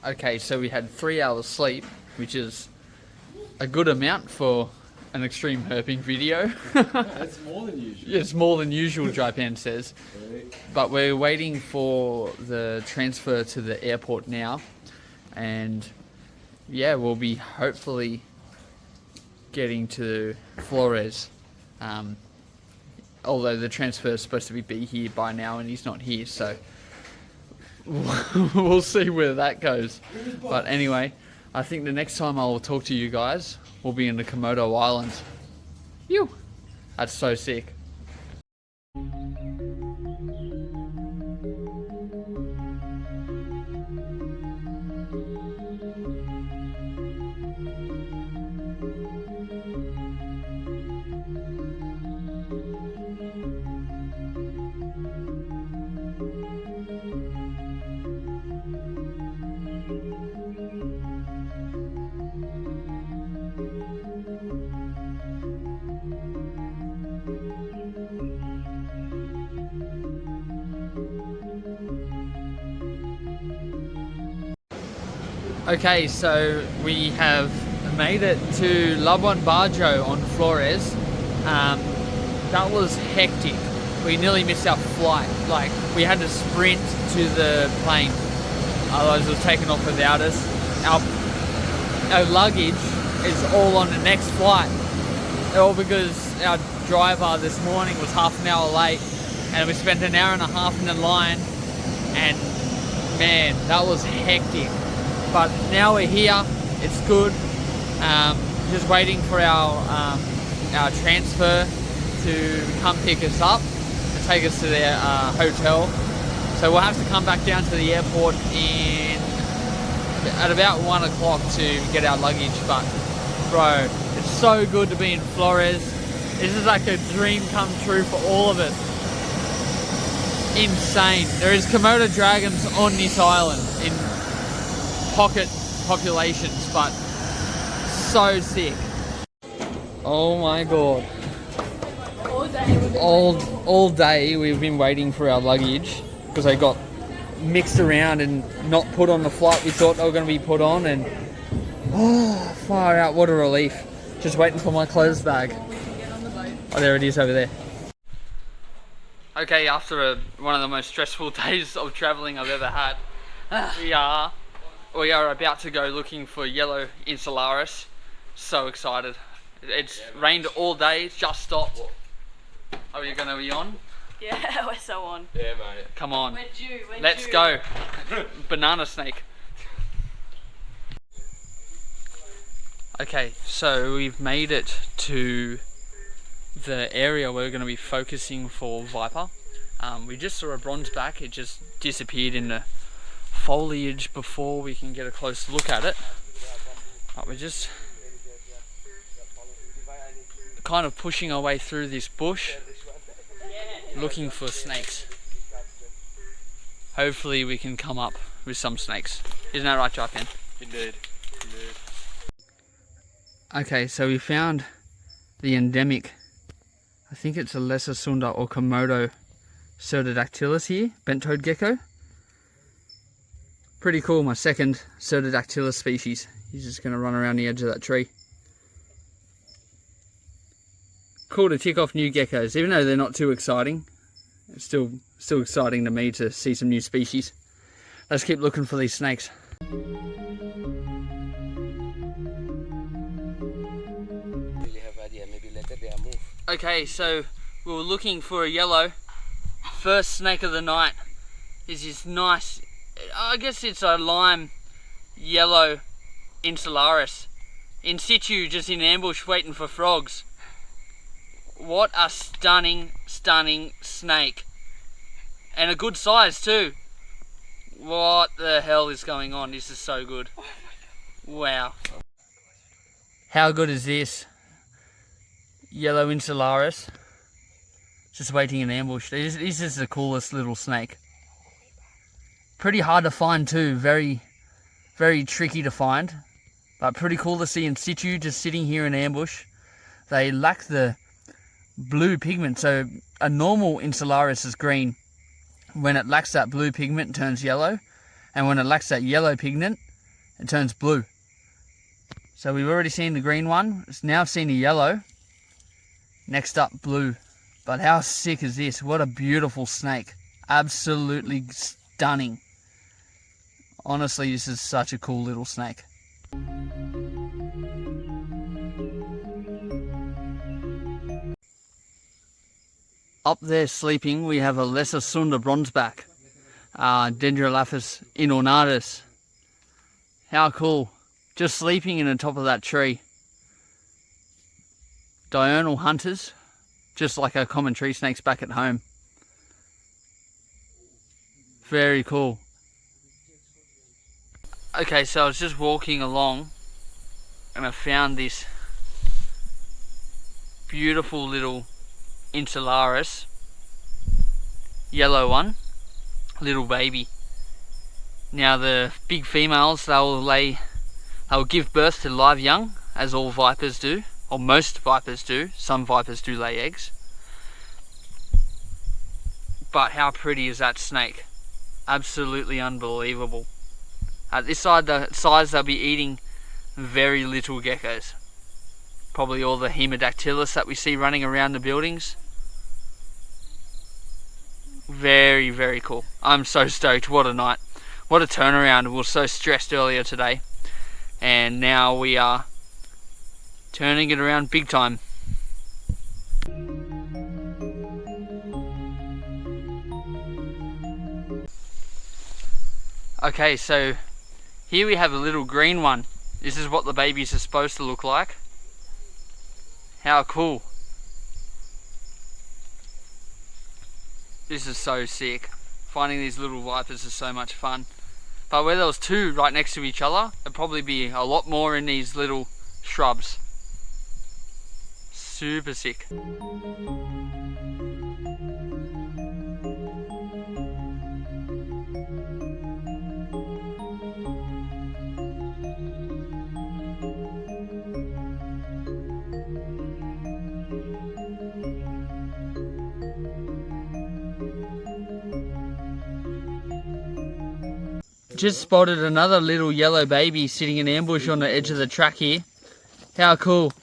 Okay, so we had 3 hours sleep, which is a good amount for an extreme herping video. That's more than usual. It's more than usual, Jaipan says. But we're waiting for the transfer to the airport now. And yeah, we'll be hopefully getting to Flores. Although the transfer is supposed to be here by now and he's not here, so we'll see where that goes. But anyway, I think the next time I will talk to you guys will be in the Komodo Islands. Phew! That's so sick. Okay, so we have made it to Labuan Bajo on Flores. That was hectic. We nearly missed our flight. Like, we had to sprint to the plane, otherwise it was taken off without us. Our luggage is all on the next flight, all because our driver this morning was half an hour late, and we spent an hour and a half in the line, and man, that was hectic. But now we're here, it's good. Just waiting for our transfer to come pick us up and take us to their hotel. So we'll have to come back down to the airport at about 1 o'clock to get our luggage. But bro, it's so good to be in Flores. This is like a dream come true for all of us. Insane. There is Komodo dragons on this island in pocket populations, but so sick. Oh my god. All day we've been waiting for our luggage because they got mixed around and not put on the flight we thought they were going to be put on, and oh, far out, what a relief. Just waiting for my clothes bag. Oh, there it is over there. Okay, after one of the most stressful days of traveling I've ever had, we are about to go looking for yellow insularis. So excited. It's rained all day, it's just stopped. Are we going to be on? Yeah, we're so on. Yeah, mate. Come on. We're due. Let's go. Banana snake. Okay, so we've made it to the area we're going to be focusing for viper. We just saw a bronze back, it just disappeared in the foliage before we can get a close look at it. But we're just kind of pushing our way through this bush looking for snakes. Hopefully we can come up with some snakes. Isn't that right, Jaipan? Indeed. Okay, so we found the endemic, I think it's a lesser sunda or Komodo Pseudodactylus here, bent-toed gecko. Pretty cool, my second Pseudodactylus species. He's just going to run around the edge of that tree. Cool to tick off new geckos, even though they're not too exciting. It's still exciting to me to see some new species. Let's keep looking for these snakes. Okay, so we were looking for a yellow. First snake of the night is this nice, I guess it's a lime yellow insularis. In situ, just in ambush waiting for frogs. What a stunning, stunning snake. And a good size too. What the hell is going on? This is so good. Wow. How good is this? Yellow insularis. Just waiting in ambush. This is the coolest little snake. Pretty hard to find too. Very, very tricky to find. But pretty cool to see in situ, just sitting here in ambush. They lack the blue pigment, so a normal insularis is green. When it lacks that blue pigment, it turns yellow, and when it lacks that yellow pigment, it turns blue. So we've already seen the green one. It's now seen a yellow. Next up, blue. But how sick is this? What a beautiful snake. Absolutely stunning. Honestly, this is such a cool little snake. Up there sleeping, we have a lesser Sunda bronzeback, Dendrolaphus inornatus. How cool. Just sleeping in the top of that tree. Diurnal hunters, just like our common tree snakes back at home. Very cool. Okay, so I was just walking along and I found this beautiful little Insularis, yellow one, little baby. Now the big females, they'll give birth to live young, as all vipers do, or most vipers do. Some vipers do lay eggs. But how pretty is that snake? Absolutely unbelievable. At this size they'll be eating very little geckos. Probably all the Hemodactylus that we see running around the buildings. Very, very cool. I'm so stoked. What a night. What a turnaround. We were so stressed earlier today. And now we are turning it around big time. Okay, so here we have a little green one. This is what the babies are supposed to look like. How cool. This is so sick. Finding these little vipers is so much fun. But where there was two right next to each other, there'd probably be a lot more in these little shrubs. Super sick. Just spotted another little yellow baby sitting in ambush on the edge of the track here. How cool.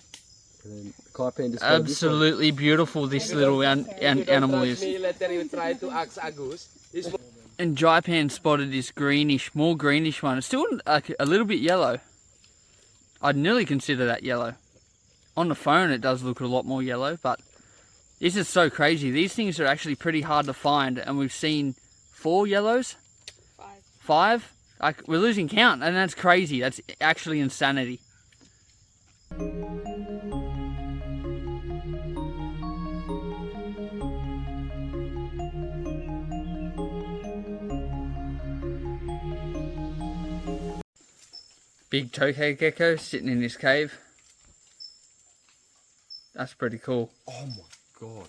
Absolutely beautiful this little animal is. And Jaipan spotted this greenish, more greenish one. It's still a little bit yellow. I'd nearly consider that yellow. On the phone it does look a lot more yellow, but this is so crazy. These things are actually pretty hard to find, and we've seen 4 yellows? 5? We're losing count, and that's crazy. That's actually insanity. Big tokay gecko sitting in this cave. That's pretty cool. Oh my god.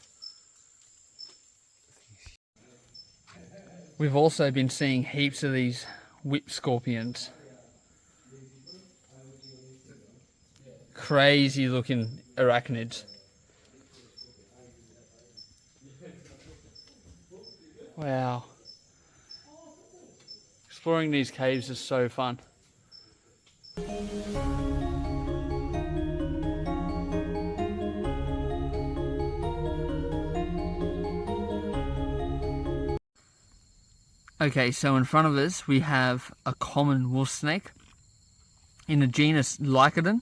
We've also been seeing heaps of these whip scorpions. Crazy looking arachnids. Wow. Exploring these caves is so fun. Okay, so in front of us we have a common wolf snake in the genus Lycodon.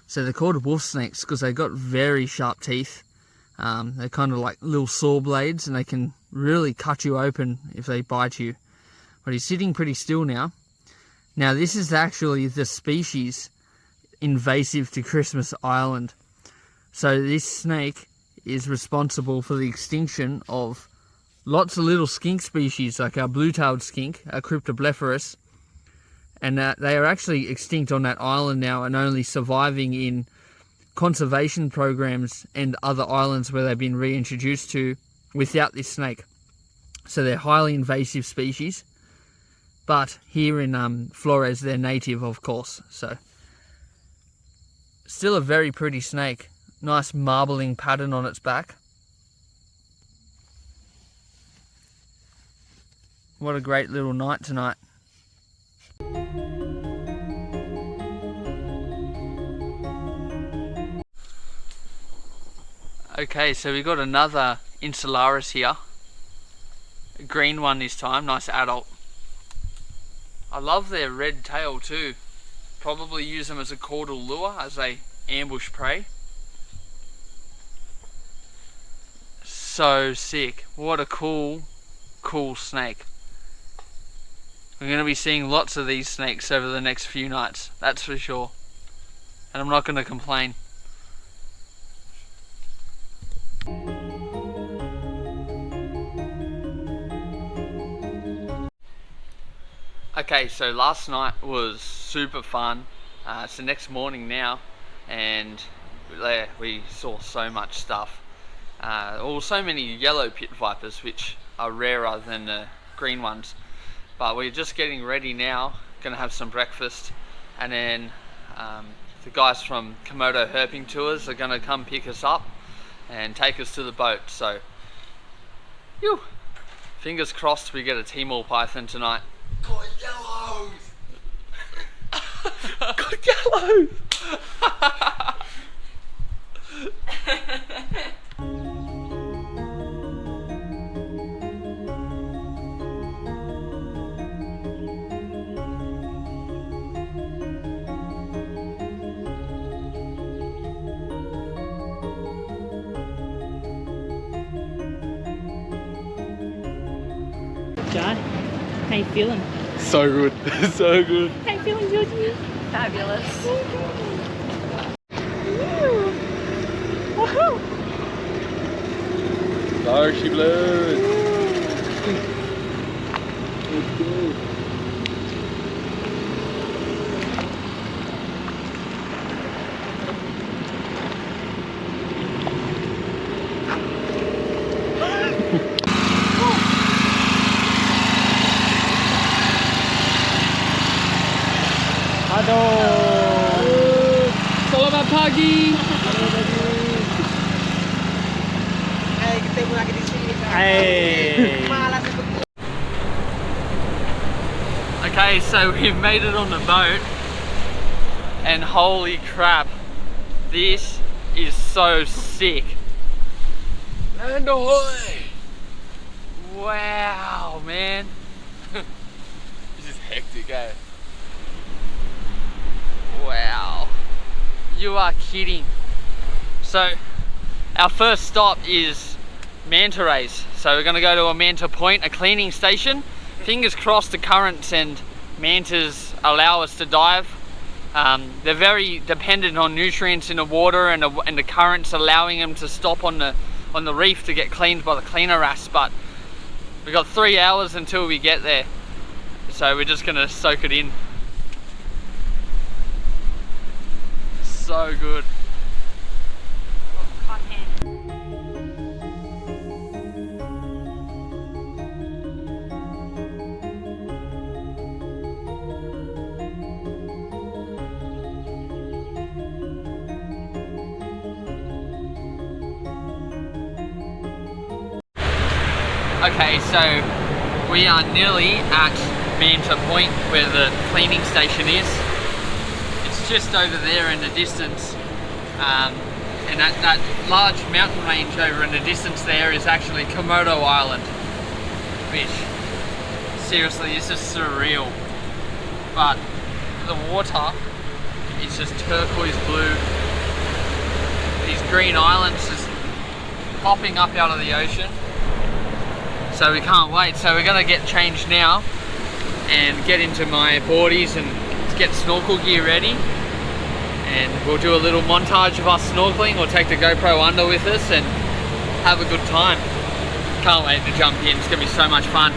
So they're called wolf snakes because they've got very sharp teeth. They're kind of like little saw blades, and they can really cut you open if they bite you. But he's sitting pretty still now. Now this is actually the species invasive to Christmas Island. So this snake is responsible for the extinction of lots of little skink species, like our blue-tailed skink, our Cryptoblepharus, and they are actually extinct on that island now and only surviving in conservation programs and other islands where they've been reintroduced to without this snake. So they're highly invasive species, but here in Flores they're native, of course. So still a very pretty snake. Nice marbling pattern on its back. What a great little night tonight. Okay, so we got another Insularis here. A green one this time, nice adult. I love their red tail too. Probably use them as a caudal lure as they ambush prey. So sick. What a cool snake. We're going to be seeing lots of these snakes over the next few nights, that's for sure. And I'm not going to complain. Okay, so last night was super fun. It's the next morning now, and there we saw so much stuff. So many yellow pit vipers, which are rarer than the green ones. But we're just getting ready now, gonna have some breakfast, and then the guys from Komodo Herping Tours are gonna come pick us up and take us to the boat. So, fingers crossed we get a Timor python tonight. Got yellows! Got yellows! John, how you feeling? So good. So good. How you feeling, Georgie? Fabulous. Woohoo! There she blows. Let's go. Selamat pagi. Ketemu lagi di sini. Malas untuk Okay, so we've made it on the boat, and holy crap, this is so sick. And ahoy! Wow, man. This is hectic, eh? Wow, you are kidding. So our first stop is manta rays, so we're going to go to a manta point, a cleaning station. Fingers crossed the currents and mantas allow us to dive. They're very dependent on nutrients in the water, and the currents allowing them to stop on the reef to get cleaned by the cleaner wrasse. But we've got 3 hours until we get there, so we're just going to soak it in. So good. Okay, so we are nearly at Manta Point, where the cleaning station is. It's just over there in the distance, and that large mountain range over in the distance there is actually Komodo Island, which, seriously, is just surreal. But the water is just turquoise blue. These green islands just popping up out of the ocean. So we can't wait. So we're gonna get changed now and get into my boardies and get snorkel gear ready. And we'll do a little montage of us snorkeling. We'll take the GoPro under with us and have a good time. Can't wait to jump in. It's gonna be so much fun.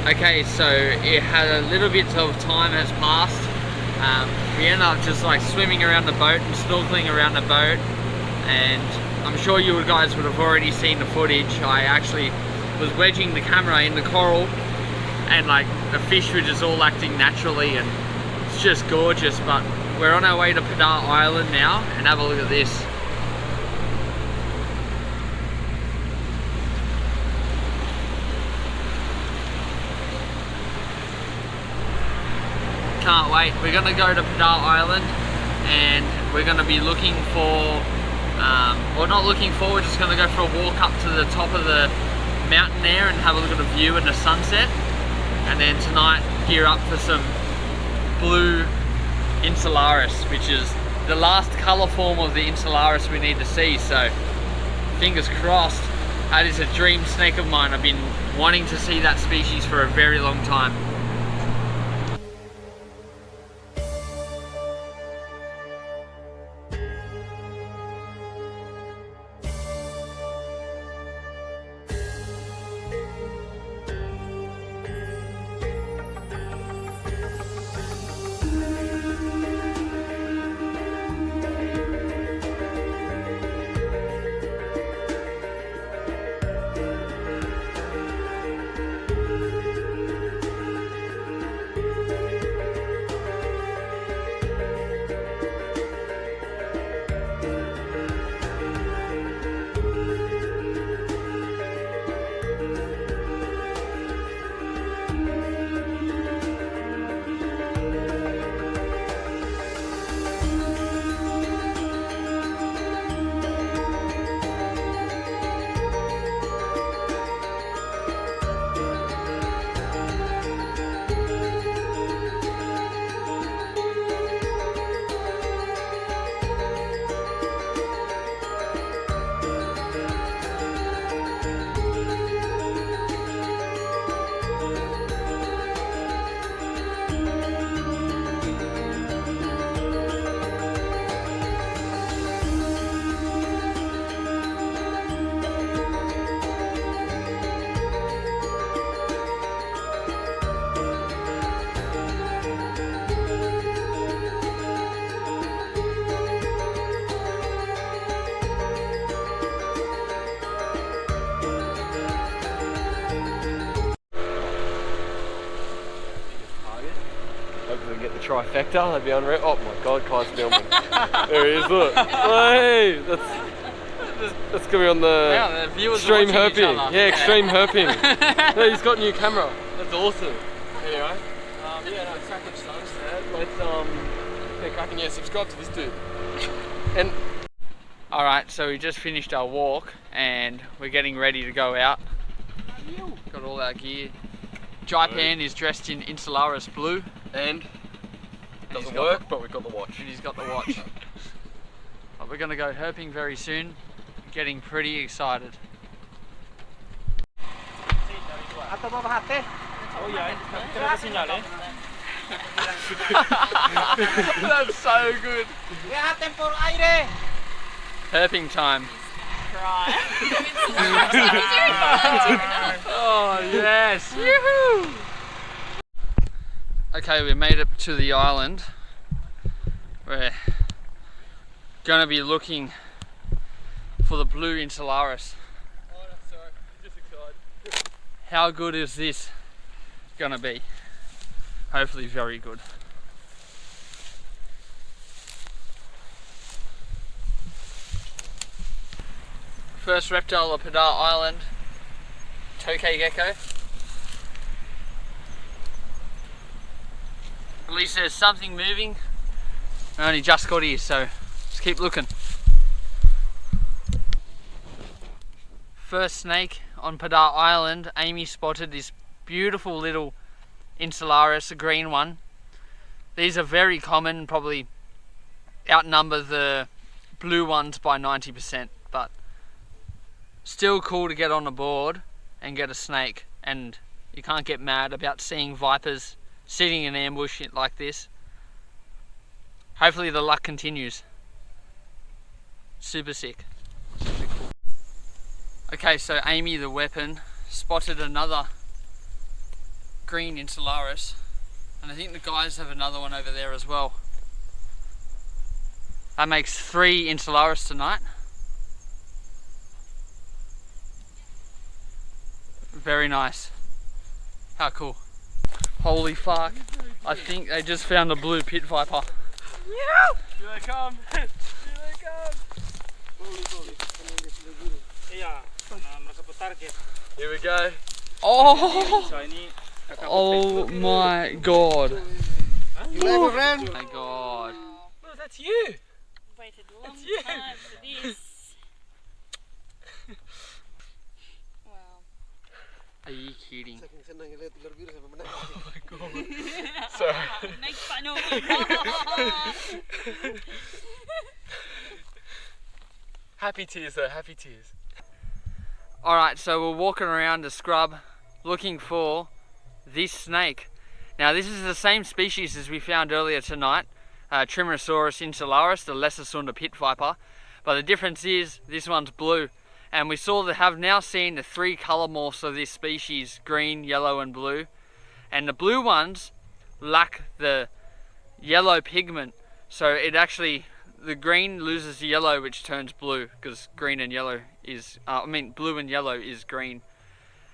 Okay, so it had a little bit of time has passed. We ended up just like swimming around the boat and snorkeling around the boat, and I'm sure you guys would have already seen the footage. I actually was wedging the camera in the coral, and like the fish were just all acting naturally, and it's just gorgeous. But we're on our way to Padar Island now, and have a look at this. Can't wait. We're gonna go to Padar Island, and we're gonna be looking for, or not looking for, we're just gonna go for a walk up to the top of the mountain there and have a look at the view and the sunset. And then tonight gear up for some blue Insularis, which is the last colour form of the Insularis we need to see. So fingers crossed. That is a dream snake of mine. I've been wanting to see that species for a very long time. Hopefully we get the trifecta, that'd be unreal. Oh my god, Kai's filming. There he is, look. Hey, that's gonna be on the Extreme Herping. Yeah, Extreme Herping. No, he's got a new camera. That's awesome. Anyway, yeah, no, cracking sunset. Let's yeah, cracking. Yeah, subscribe to this dude. And alright, so we just finished our walk and we're getting ready to go out. Got all our gear. Jaipan is dressed in Insularis blue. And doesn't work, but we've got the watch. And he's got the watch. But we're gonna go herping very soon. Getting pretty excited. That's so good. Herping time. Oh yes! Yoo-hoo! Okay, we made it to the island. We're gonna be looking for the blue Insularis. Oh, that's sorry. Just excited. How good is this gonna be? Hopefully very good. First reptile of Padar Island, tokay gecko. At least there's something moving. I only just got here, so just keep looking. First snake on Padar Island, Amy spotted this beautiful little Insularis, a green one. These are very common, probably outnumber the blue ones by 90%, but still cool to get on the board and get a snake, and you can't get mad about seeing vipers sitting in ambush like this. Hopefully the luck continues. Super sick. Super cool. Okay, so Amy the weapon spotted another green insularis, and I think the guys have another one over there as well. That makes 3 insularis tonight. Very nice. How cool. Holy fuck. I think they just found a blue pit viper. Here they come. Here they come. Iya, mereka target. Here we go. Oh! So ini Oh my god. You like my friend? Oh my god. Oh, that's you. Waited a long you. time for this. Wow. Are you kidding? Oh my god. Sorry. Make fun of me. Happy tears though, happy tears. Alright, so we're walking around the scrub looking for this snake. Now this is the same species as we found earlier tonight, Trimerosaurus insularis, the lesser Sunda pit viper, but the difference is this one's blue, and we have now seen the 3 colour morphs of this species, green, yellow and blue, and the blue ones lack the yellow pigment, so it actually, the green loses the yellow which turns blue, because green and yellow is, blue and yellow is green.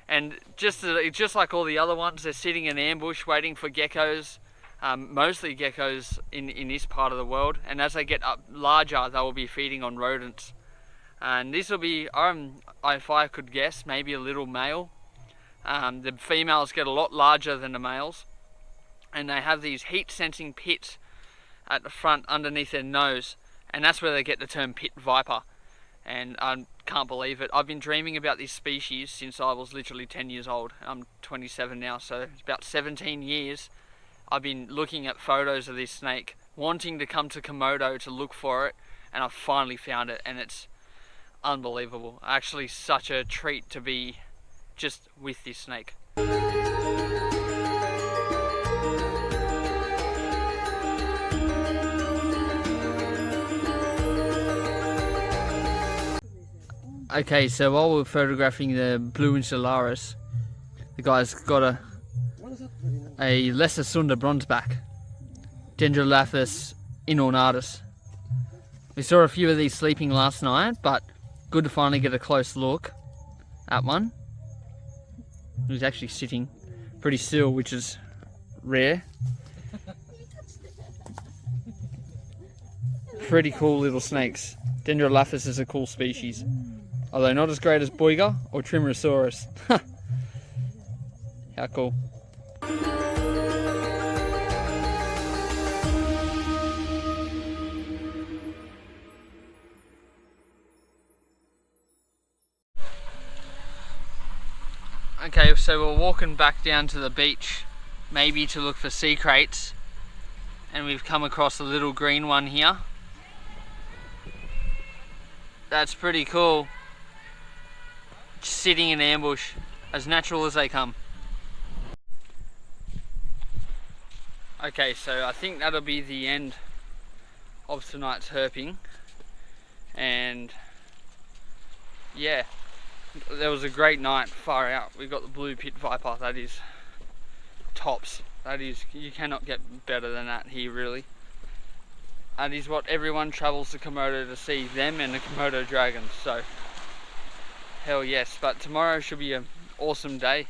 And just like all the other ones, they're sitting in ambush waiting for geckos, mostly geckos in this part of the world, and as they get up larger they will be feeding on rodents. And this will be, if I could guess, maybe a little male. The females get a lot larger than the males, and they have these heat sensing pits at the front underneath their nose, and that's where they get the term pit viper. And I can't believe it. I've been dreaming about this species since I was literally 10 years old. I'm 27 now, so it's about 17 years I've been looking at photos of this snake, wanting to come to Komodo to look for it, and I've finally found it, and it's unbelievable. Actually such a treat to be just with this snake. Okay, so while we're photographing the blue insularis, the guy's got a lesser Sunda bronzeback, Dendrolathus inornatus. We saw a few of these sleeping last night, but good to finally get a close look at one. He's actually sitting pretty still, which is rare. Pretty cool little snakes. Dendrolathus is a cool species, although not as great as Boiga or Trimerosaurus. How cool. Okay, so we're walking back down to the beach, maybe to look for sea crates, and we've come across a little green one here. That's pretty cool. Just sitting in ambush, as natural as they come. Okay, so I think that'll be the end of tonight's herping, and yeah, there was a great night, far out. We got the blue pit viper, that is tops. That is, you cannot get better than that here really. That is what everyone travels to Komodo to see, them and the Komodo dragons, so hell yes. But tomorrow should be an awesome day,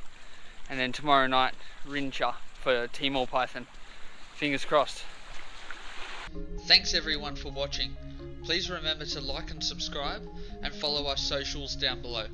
and then tomorrow night Rincha for Timor python. Fingers crossed. Thanks everyone for watching. Please remember to like and subscribe, and follow our socials down below.